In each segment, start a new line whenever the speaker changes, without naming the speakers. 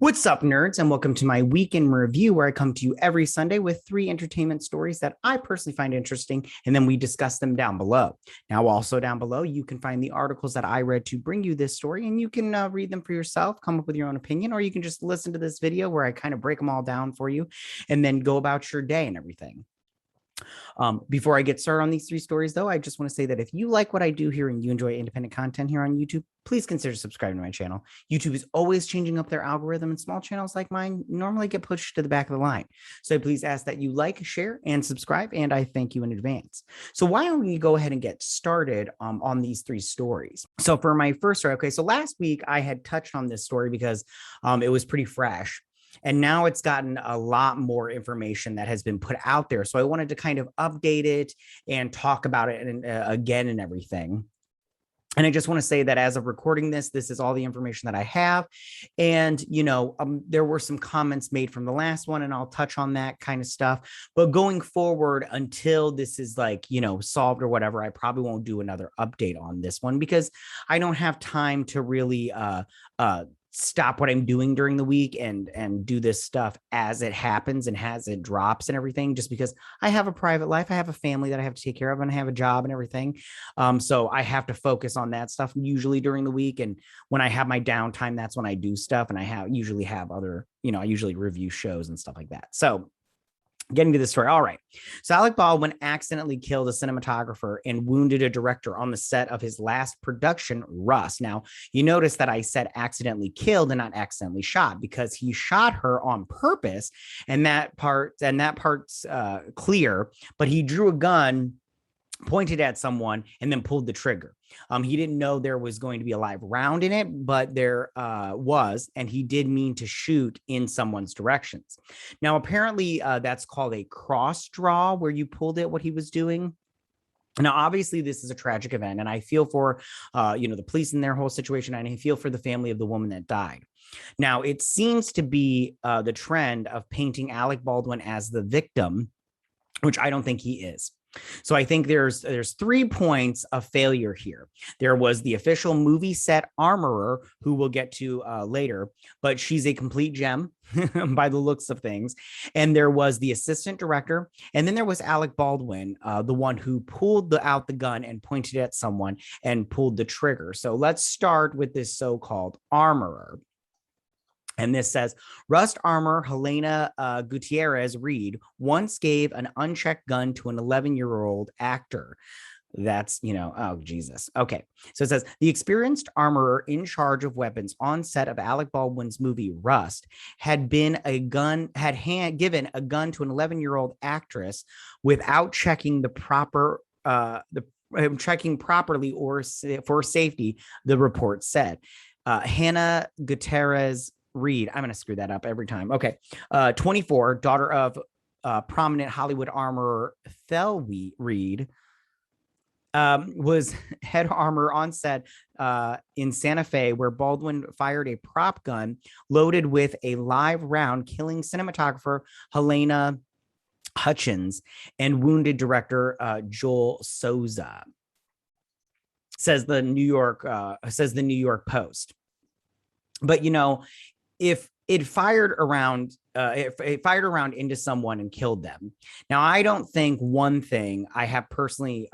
What's up, nerds, and welcome to my weekend review where I come to you every Sunday with 3 entertainment stories that I personally find interesting, and then we discuss them down below. Now, also down below, you can find the articles that I read to bring you this story, and you can read them for yourself, come up with your own opinion, or you can just listen to this video where I kind of break them all down for you and then go about your day and everything. Before I get started on these 3 stories, though, I just want to say that if you like what I do here and you enjoy independent content here on YouTube, please consider subscribing to my channel. YouTube is always changing up their algorithm, and small channels like mine normally get pushed to the back of the line. So please ask that you like, share, and subscribe, and I thank you in advance. So why don't we go ahead and get started on these 3 stories? So for my first story, okay, so last week I had touched on this story because it was pretty fresh. And now it's gotten a lot more information that has been put out there. So I wanted to kind of update it and talk about it again and everything. And I just want to say that as of recording this, this is all the information that I have. And, there were some comments made from the last one, and I'll touch on that kind of stuff. But going forward, until this is solved or whatever, I probably won't do another update on this one because I don't have time to really stop what I'm doing during the week and do this stuff as it happens and as it drops and everything, just because I have a private life. I have a family that I have to take care of, and I have a job and everything. So I have to focus on that stuff usually during the week. And when I have my downtime, that's when I do stuff. And I usually have other, I usually review shows and stuff like that. So getting to the story. All right. So Alec Baldwin accidentally killed a cinematographer and wounded a director on the set of his last production, Rust. Now, you notice that I said accidentally killed and not accidentally shot because he shot her on purpose. And that part's clear, but he drew a gun, pointed at someone, and then pulled the trigger. He didn't know there was going to be a live round in it, but there was, and he did mean to shoot in someone's directions. Now, apparently that's called a cross draw, where you pulled it, what he was doing. Now, obviously, this is a tragic event, and I feel for, the police in their whole situation, and I feel for the family of the woman that died. Now, it seems to be the trend of painting Alec Baldwin as the victim, which I don't think he is. So I think there's 3 points of failure here. There was the official movie set armorer, who we'll get to later, but she's a complete gem by the looks of things. And there was the assistant director. And then there was Alec Baldwin, the one who pulled out the gun and pointed at someone and pulled the trigger. So let's start with this so-called armorer. And this says, Rust armor Helena Gutierrez Reed once gave an unchecked gun to an 11-year-old actor. That's, oh, Jesus. Okay. So it says, the experienced armorer in charge of weapons on set of Alec Baldwin's movie Rust had given a gun to an 11-year-old actress without checking checking properly or for safety, the report said. Hannah Gutierrez Reed, I'm going to screw that up every time. Okay. 24, daughter of prominent Hollywood armorer Thel Reed, was head armorer on set in Santa Fe, where Baldwin fired a prop gun loaded with a live round, killing cinematographer Helena Hutchins and wounded director Joel Souza, says the New York Post. But, if it fired around into someone and killed them. Now, I don't think one thing I have personally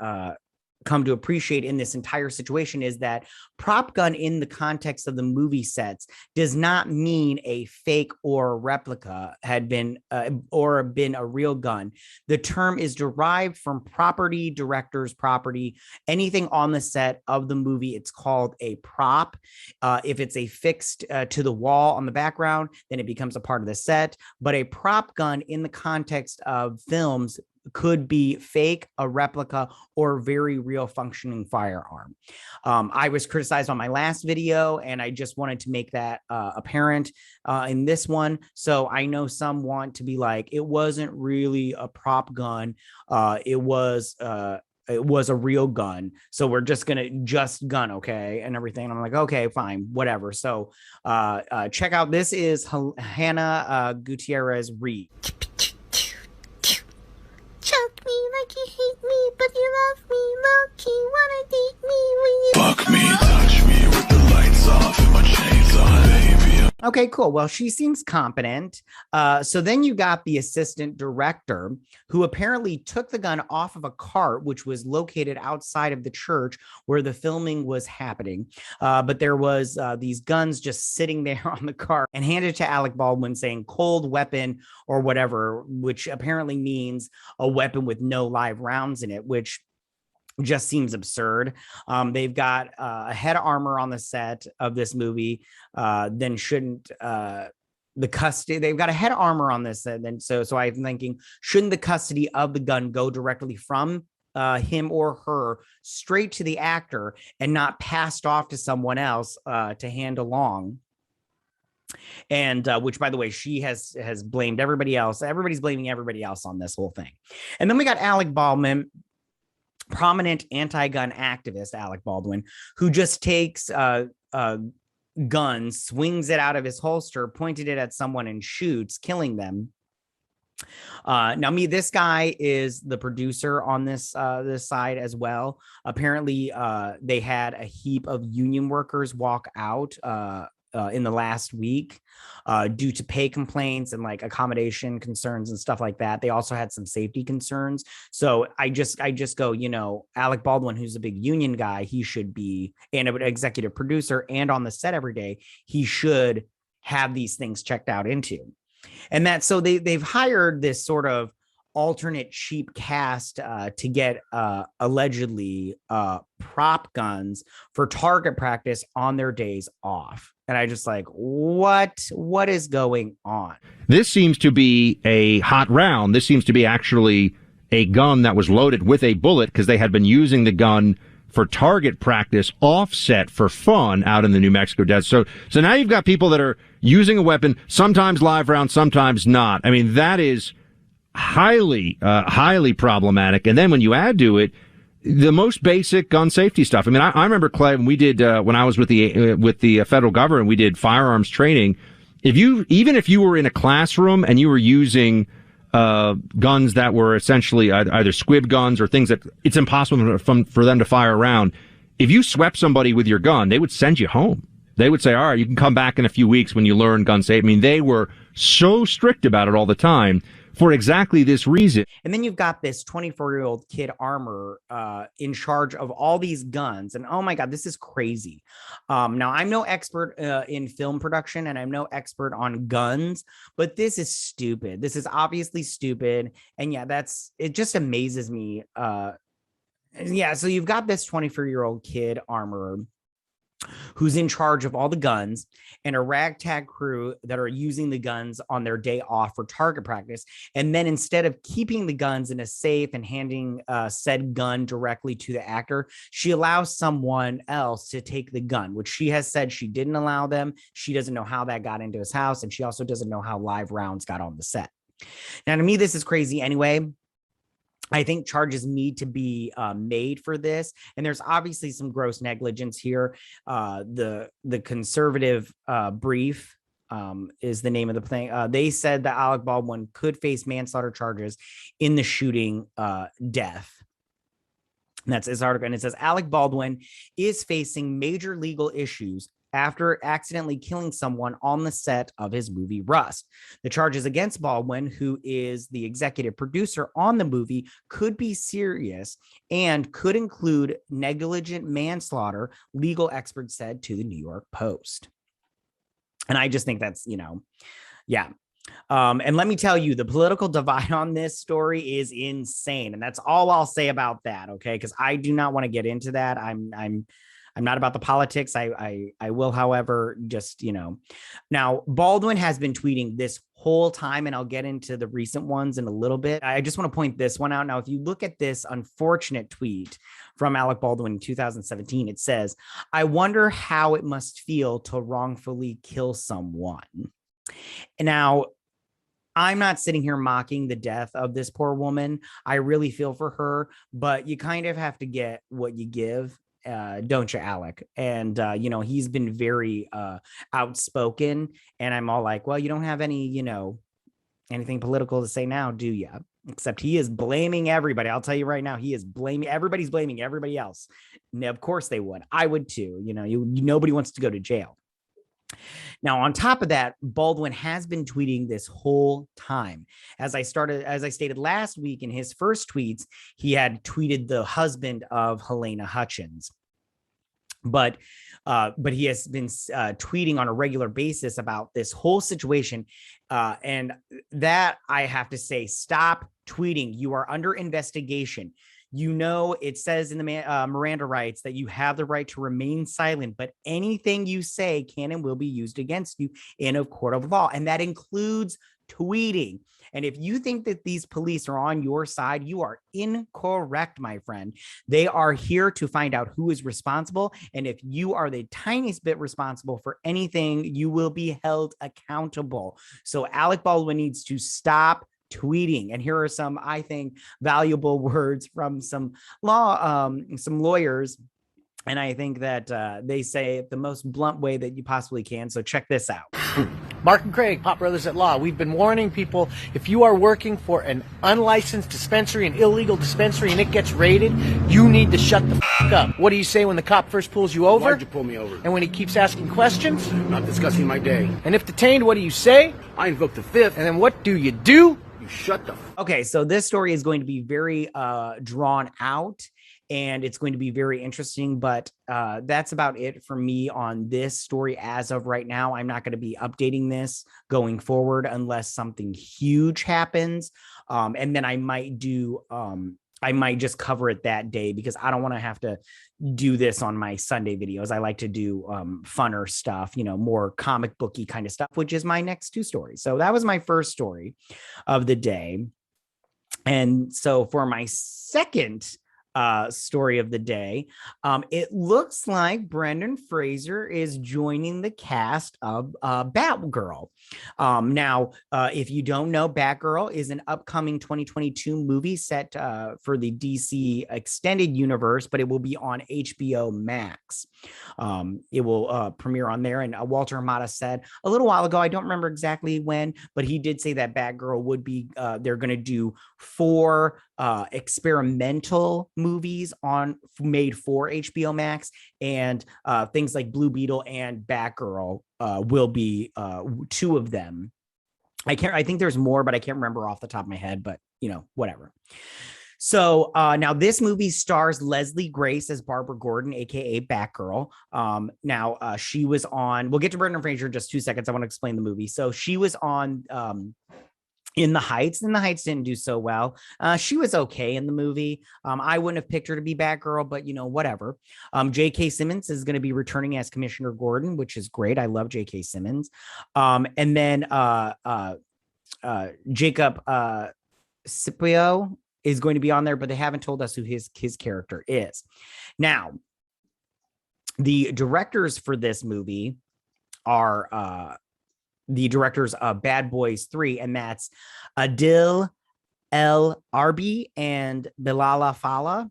come to appreciate in this entire situation is that prop gun in the context of the movie sets does not mean a fake or replica had been or been a real gun. The term is derived from property, director's property, anything on the set of the movie. It's called a prop. If it's a fixed to the wall on the background, then it becomes a part of the set. But a prop gun in the context of films could be fake, a replica, or very real functioning firearm. I was criticized on my last video, and I just wanted to make that apparent in this one. So I know some want to be like, it wasn't really a prop gun. It was a real gun. So we're just going to gun. Okay. And everything. And I'm like, okay, fine, whatever. So check out, this is Hannah Gutierrez Reed.
Choke me like you hate me, but you love me. Low-key wanna date me when you
fuck me, touch me with the lights off and my chains on, baby.
Okay, cool. Well, she seems competent. So then you got the assistant director who apparently took the gun off of a cart, which was located outside of the church where the filming was happening. But there was these guns just sitting there on the cart and handed to Alec Baldwin saying cold weapon or whatever, which apparently means a weapon with no live rounds in it, which just seems absurd. They've got a head of armor on the set of this movie. Then shouldn't the custody? They've got a head of armor on this, and then so I'm thinking, shouldn't the custody of the gun go directly from him or her straight to the actor and not passed off to someone else to hand along? And which, by the way, she has blamed everybody else. Everybody's blaming everybody else on this whole thing. And then we got Alec Baldwin, prominent anti-gun activist Alec Baldwin, who just takes a gun, swings it out of his holster, pointed it at someone, and shoots, killing them. Now, this guy is the producer on this side as well. Apparently, they had a heap of union workers walk out in the last week due to pay complaints and like accommodation concerns and stuff like that. They also had some safety concerns. So I just go, Alec Baldwin, who's a big union guy, he should be an executive producer and on the set every day. He should have these things checked out into. And that, so they've hired this sort of alternate cheap cast to get allegedly prop guns for target practice on their days off. And I just like, what is going on?
This seems to be a hot round. This seems to be actually a gun that was loaded with a bullet because they had been using the gun for target practice offset for fun out in the New Mexico desert. So now you've got people that are using a weapon, sometimes live round, sometimes not. I mean, that is highly problematic. And then when you add to it the most basic gun safety stuff. I mean, I remember, Clay, when we did when I was with the federal government, we did firearms training. Even if you were in a classroom and you were using guns that were essentially either squib guns or things that it's impossible for them to fire around, if you swept somebody with your gun, they would send you home. They would say, all right, you can come back in a few weeks when you learn gun safety. I mean, they were so strict about it all the time for exactly this reason.
And then you've got this 24-year-old kid armor in charge of all these guns. And oh my God, this is crazy. Now, I'm no expert in film production and I'm no expert on guns, but this is stupid. This is obviously stupid. And yeah, it just amazes me. Yeah, so you've got this 24-year-old kid armorer who's in charge of all the guns and a ragtag crew that are using the guns on their day off for target practice. And then instead of keeping the guns in a safe and handing said gun directly to the actor, she allows someone else to take the gun, which she has said she didn't allow them. She doesn't know how that got into his house. And she also doesn't know how live rounds got on the set. Now, to me, this is crazy anyway. I think charges need to be made for this. And there's obviously some gross negligence here. The conservative brief is the name of the thing. They said that Alec Baldwin could face manslaughter charges in the shooting death. And that's his article. And it says Alec Baldwin is facing major legal issues after accidentally killing someone on the set of his movie Rust. The charges against Baldwin, who is the executive producer on the movie, could be serious and could include negligent manslaughter, legal experts said to the New York Post. And I just think that's, yeah. And let me tell you, the political divide on this story is insane. And that's all I'll say about that, okay? Because I do not want to get into that. I'm not about the politics. I will, however, just, now Baldwin has been tweeting this whole time, and I'll get into the recent ones in a little bit. I just want to point this one out. Now, if you look at this unfortunate tweet from Alec Baldwin in 2017, it says, "I wonder how it must feel to wrongfully kill someone." And now, I'm not sitting here mocking the death of this poor woman. I really feel for her, but you kind of have to get what you give. Don't you, Alec? And he's been very outspoken, and I'm all like, well, you don't have any anything political to say now, do you? Except he is blaming everybody. I'll tell you right now, everybody's blaming everybody else. And of course they would. I would too. Nobody wants to go to jail. Now, on top of that, Baldwin has been tweeting this whole time. As I stated last week in his first tweets, he had tweeted the husband of Helena Hutchins. But he has been tweeting on a regular basis about this whole situation. And that, I have to say, stop tweeting. You are under investigation. You know, it says in the Miranda rights that you have the right to remain silent, but anything you say can and will be used against you in a court of law. And that includes tweeting. And if you think that these police are on your side, you are incorrect, my friend. They are here to find out who is responsible. And if you are the tiniest bit responsible for anything, you will be held accountable. So Alec Baldwin needs to stop tweeting. And here are some, I think, valuable words from some lawyers. And I think that they say it the most blunt way that you possibly can. So check this out.
Mark and Craig, Pop Brothers at Law. We've been warning people, if you are working for an unlicensed dispensary, an illegal dispensary, and it gets raided, you need to shut the f*** up. What do you say when the cop first pulls you over?
Why'd you pull me over?
And when he keeps asking questions?
Not discussing my day.
And if detained, what do you say?
I invoke the fifth.
And then what do? You shut the f***.
Okay, so this story is going to be very drawn out. And it's going to be very interesting, but that's about it for me on this story as of right now. I'm not going to be updating this going forward unless something huge happens. And then I might just cover it that day because I don't want to have to do this on my Sunday videos. I like to do funner stuff, more comic booky kind of stuff, which is my next two stories. So that was my first story of the day. And so for my second story of the day, it looks like Brendan Fraser is joining the cast of Batgirl. Now, if you don't know, Batgirl is an upcoming 2022 movie set for the DC extended universe, but it will be on HBO Max. It will premiere on there. And Walter Amada said a little while ago, I don't remember exactly when, but he did say that Batgirl would be, they're going to do 4 experimental movies made for HBO Max, and things like Blue Beetle and Batgirl will be 2 of them. I think there's more, but I can't remember off the top of my head, but whatever. So now this movie stars Leslie Grace as Barbara Gordon, aka Batgirl. Now she was on, we'll get to Brendan Fraser in just 2 seconds. I want to explain the movie. So she was on In the Heights, and The Heights didn't do so well. She was okay in the movie. I wouldn't have picked her to be Batgirl, but whatever. J.K. Simmons is going to be returning as Commissioner Gordon, which is great. I love J.K. Simmons. And then Jacob Scipio is going to be on there, but they haven't told us who his character is. Now, the directors for this movie are the directors of Bad Boys 3, and that's Adil El Arbi and Bilal Fallah.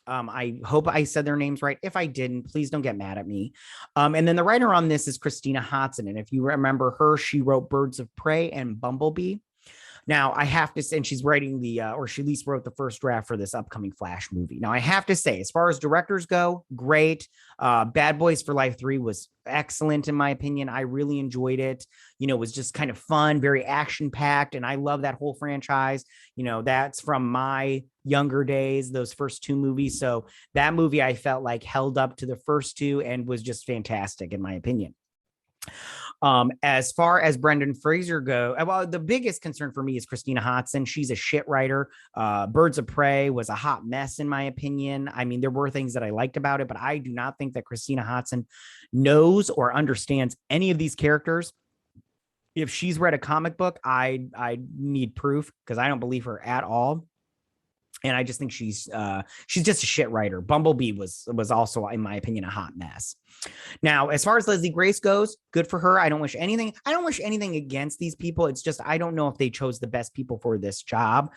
I hope I said their names right. If I didn't, please don't get mad at me. And then the writer on this is Christina Hodson. And if you remember her, she wrote Birds of Prey and Bumblebee. Now, I have to say, and she's writing or she at least wrote the first draft for this upcoming Flash movie. Now, I have to say, as far as directors go, great. Bad Boys for Life 3 was excellent, in my opinion. I really enjoyed it. It was just kind of fun, very action-packed, and I love that whole franchise. That's from my younger days, those first 2 movies. So that movie, I felt like held up to the first 2 and was just fantastic, in my opinion. As far as Brendan Fraser go, well, the biggest concern for me is Christina Hodson. She's a shit writer. Birds of Prey was a hot mess, in my opinion. I mean, there were things that I liked about it, but I do not think that Christina Hodson knows or understands any of these characters. If she's read a comic book, I need proof, because I don't believe her at all. And I just think she's just a shit writer. Bumblebee was also, in my opinion, a hot mess. Now, as far as Leslie Grace goes, good for her. I don't wish anything against these people. It's just, I don't know if they chose the best people for this job.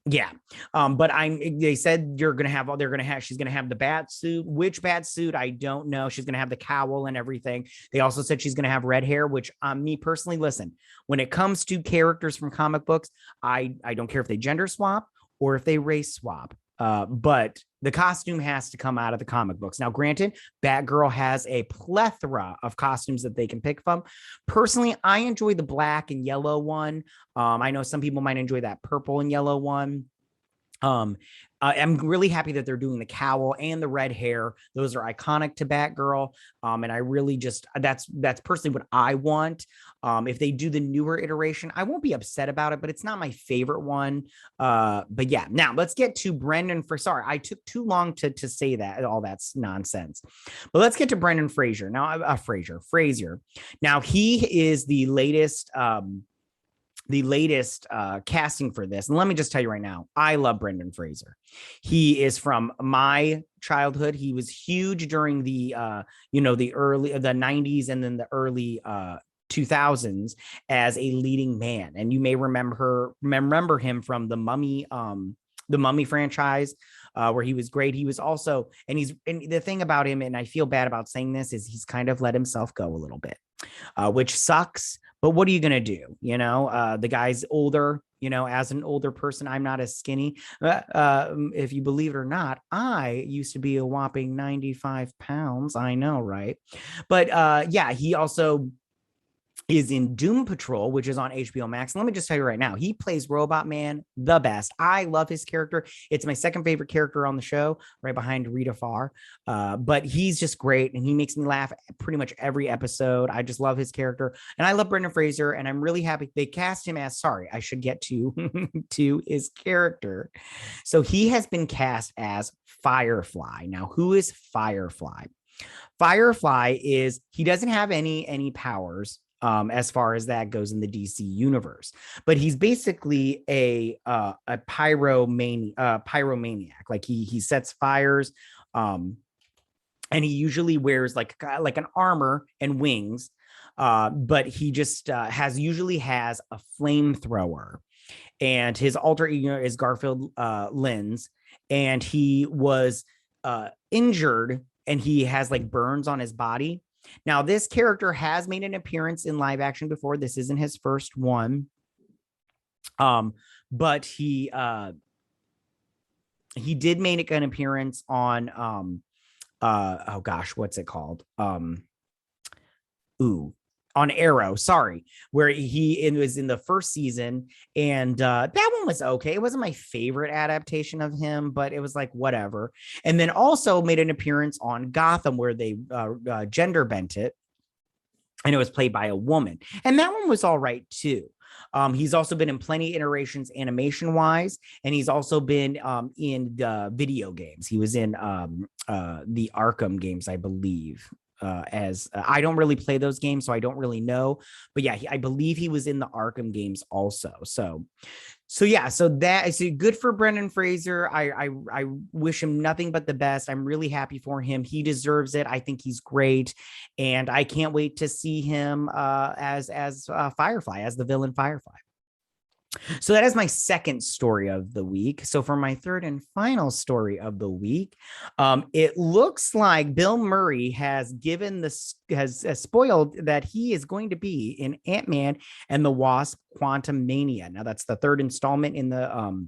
Yeah. But they said she's going to have the bat suit. Which bat suit? I don't know. She's going to have the cowl and everything. They also said she's going to have red hair, which me personally, listen, when it comes to characters from comic books, I don't care if they gender swap or if they race swap. but the costume has to come out of the comic books. Now, granted, Batgirl has a plethora of costumes that they can pick from. Personally, I enjoy the black and yellow one. I know some people might enjoy that purple and yellow one. I'm really happy that they're doing the cowl and the red hair. Those are iconic to Batgirl. And I really just, that's personally what I want. If they do the newer iteration, I won't be upset about it, but it's not my favorite one. But yeah, now let's get to Brendan sorry, I took too long to say that, all that's nonsense, but let's get to Brendan Fraser. Now, Fraser. Now he is the latest casting for this. And let me just tell you right now, I love Brendan Fraser. He is from my childhood. He was huge during the the 90s and then the early 2000s as a leading man. And you may remember him from the Mummy franchise, where he was great. He was also, and the thing about him, and I feel bad about saying this, is he's kind of let himself go a little bit, which sucks. But what are you going to do? The guy's older, as an older person, I'm not as skinny. If you believe it or not, I used to be a whopping 95 pounds. I know, right? But yeah, he also is in Doom Patrol, which is on HBO Max. And let me just tell you right now, he plays Robot Man the best. I love his character. It's my second favorite character on the show, right behind Rita Farr. But he's just great, and he makes me laugh pretty much every episode. I just love his character, and I love Brendan Fraser, and I'm really happy they cast him as, sorry, I should get to to his character. So he has been cast as Firefly. Now, who is Firefly? Firefly is, he doesn't have any powers, as far as that goes in the DC universe, but he's basically a pyromaniac. Like he sets fires, and he usually wears like an armor and wings, but he just usually has a flamethrower, and his alter ego is Garfield Lens, and he was injured, and he has like burns on his body. Now, this character has made an appearance in live action before. This isn't his first one. But he did make an appearance on oh gosh, what's it called? On Arrow, sorry, where it was in the first season, and that one was okay. It wasn't my favorite adaptation of him, but it was like whatever. And then also made an appearance on Gotham, where they gender bent it, and it was played by a woman, and that one was all right too. He's also been in plenty of iterations animation wise, and he's also been in the video games. He was in the Arkham games, I believe. I don't really play those games, so I don't really know, but yeah, I believe he was in the Arkham games also. So yeah, so that is good for Brendan Fraser. I wish him nothing but the best. I'm really happy for him. He deserves it. I think he's great, and I can't wait to see him as Firefly, as the villain Firefly. So that is my second story of the week. So for my third and final story of the week, it looks like Bill Murray has spoiled that he is going to be in Ant-Man and the Wasp: Quantumania. Now that's the third installment in the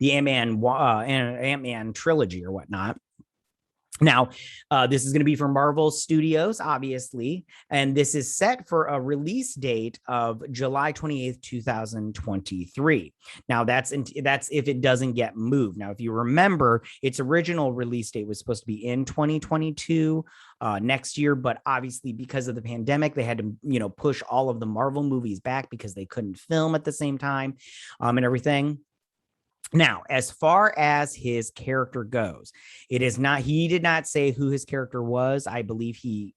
Ant-Man trilogy or whatnot. Now, this is going to be for Marvel Studios, obviously, and this is set for a release date of July 28th, 2023. Now, that's if it doesn't get moved. Now, if you remember, its original release date was supposed to be in 2022, next year, but obviously because of the pandemic, they had to, push all of the Marvel movies back because they couldn't film at the same time, and everything. Now, as far as his character goes, he did not say who his character was. I believe he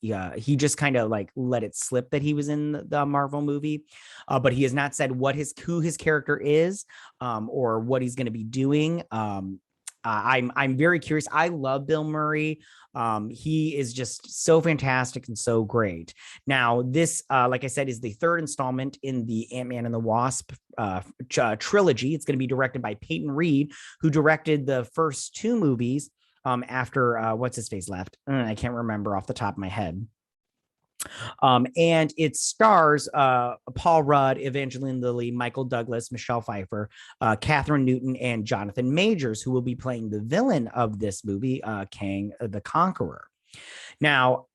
just kind of like let it slip that he was in the Marvel movie, but he has not said who his character is, or what he's going to be doing. I'm very curious. I love Bill Murray. He is just so fantastic and so great. Now, this, like I said, is the third installment in the Ant-Man and the Wasp trilogy. It's going to be directed by Peyton Reed, who directed the first two movies after what's his face left. I can't remember off the top of my head. And it stars Paul Rudd, Evangeline Lilly, Michael Douglas, Michelle Pfeiffer, Catherine Newton, and Jonathan Majors, who will be playing the villain of this movie, Kang the Conqueror. Now,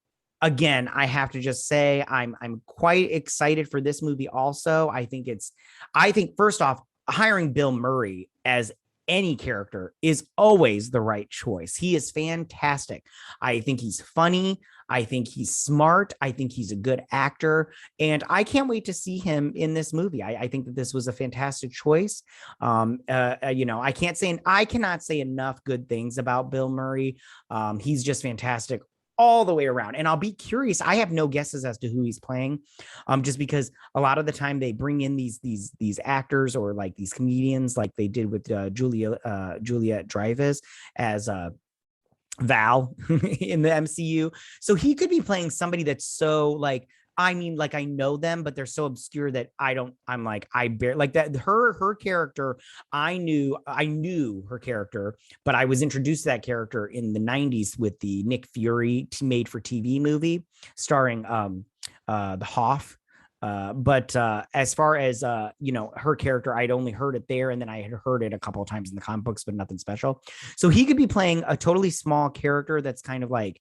again, I have to just say I'm quite excited for this movie also. I think first off, hiring Bill Murray as any character is always the right choice. He is fantastic. I think he's funny. I think he's smart. I think he's a good actor. And I can't wait to see him in this movie. I think that this was a fantastic choice. I cannot say enough good things about Bill Murray. He's just fantastic all the way around. And I'll be curious. I have no guesses as to who he's playing, just because a lot of the time they bring in these actors or like these comedians, like they did with Juliette Dreyfus as Val in the MCU. So he could be playing somebody that's so like, I mean, like I know them, but they're so obscure that her character. I knew her character, but I was introduced to that character in the 90s with the Nick Fury made for TV movie starring the Hoff. But as far as her character, I'd only heard it there, and then I had heard it a couple of times in the comic books, but nothing special. So he could be playing a totally small character that's kind of like,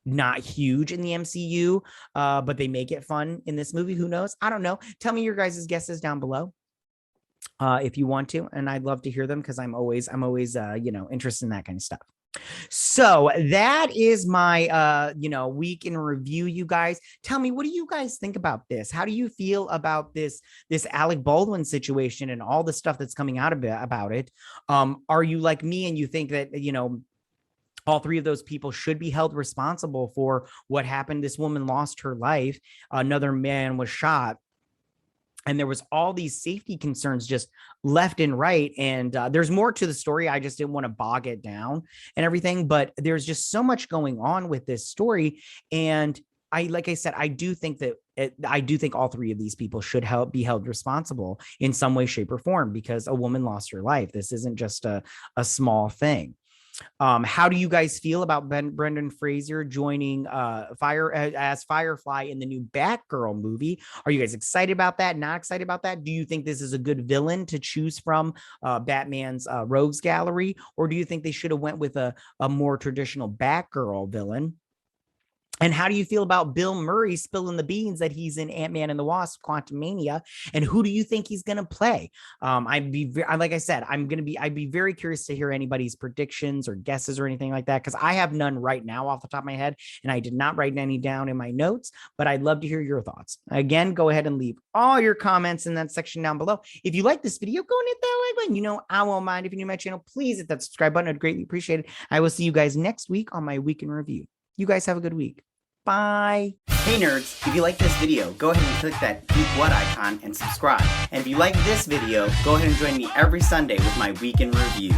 not huge in the MCU, but they make it fun in this movie. Who knows? I don't know. Tell me your guys' guesses down below if you want to, and I'd love to hear them because I'm always interested in that kind of stuff. So that is my week in review. You guys, tell me, what do you guys think about this? How do you feel about this Alec Baldwin situation and all the stuff that's coming out about it? Are you like me and you think that all three of those people should be held responsible for what happened? This woman lost her life. Another man was shot. And there was all these safety concerns just left and right. And there's more to the story. I just didn't want to bog it down and everything. But there's just so much going on with this story. And like I said, I do think all three of these people should be held responsible in some way, shape, or form, because a woman lost her life. This isn't just a small thing. How do you guys feel about Brendan Fraser joining as Firefly in the new Batgirl movie? Are you guys excited about that? Not excited about that? Do you think this is a good villain to choose from Batman's rogues gallery? Or do you think they should have went with a more traditional Batgirl villain? And how do you feel about Bill Murray spilling the beans that he's in Ant-Man and the Wasp: Quantumania? And who do you think he's going to play? I'd be very curious to hear anybody's predictions or guesses or anything like that, because I have none right now off the top of my head, and I did not write any down in my notes, but I'd love to hear your thoughts. Again, go ahead and leave all your comments in that section down below. If you like this video, go and hit that like button. I won't mind. If you're new to my channel, please hit that subscribe button. I'd greatly appreciate it. I will see you guys next week on my week in review. You guys have a good week. Bye. Hey nerds, if you like this video, go ahead and click that Geek What icon and subscribe. And if you like this video, go ahead and join me every Sunday with my week in review.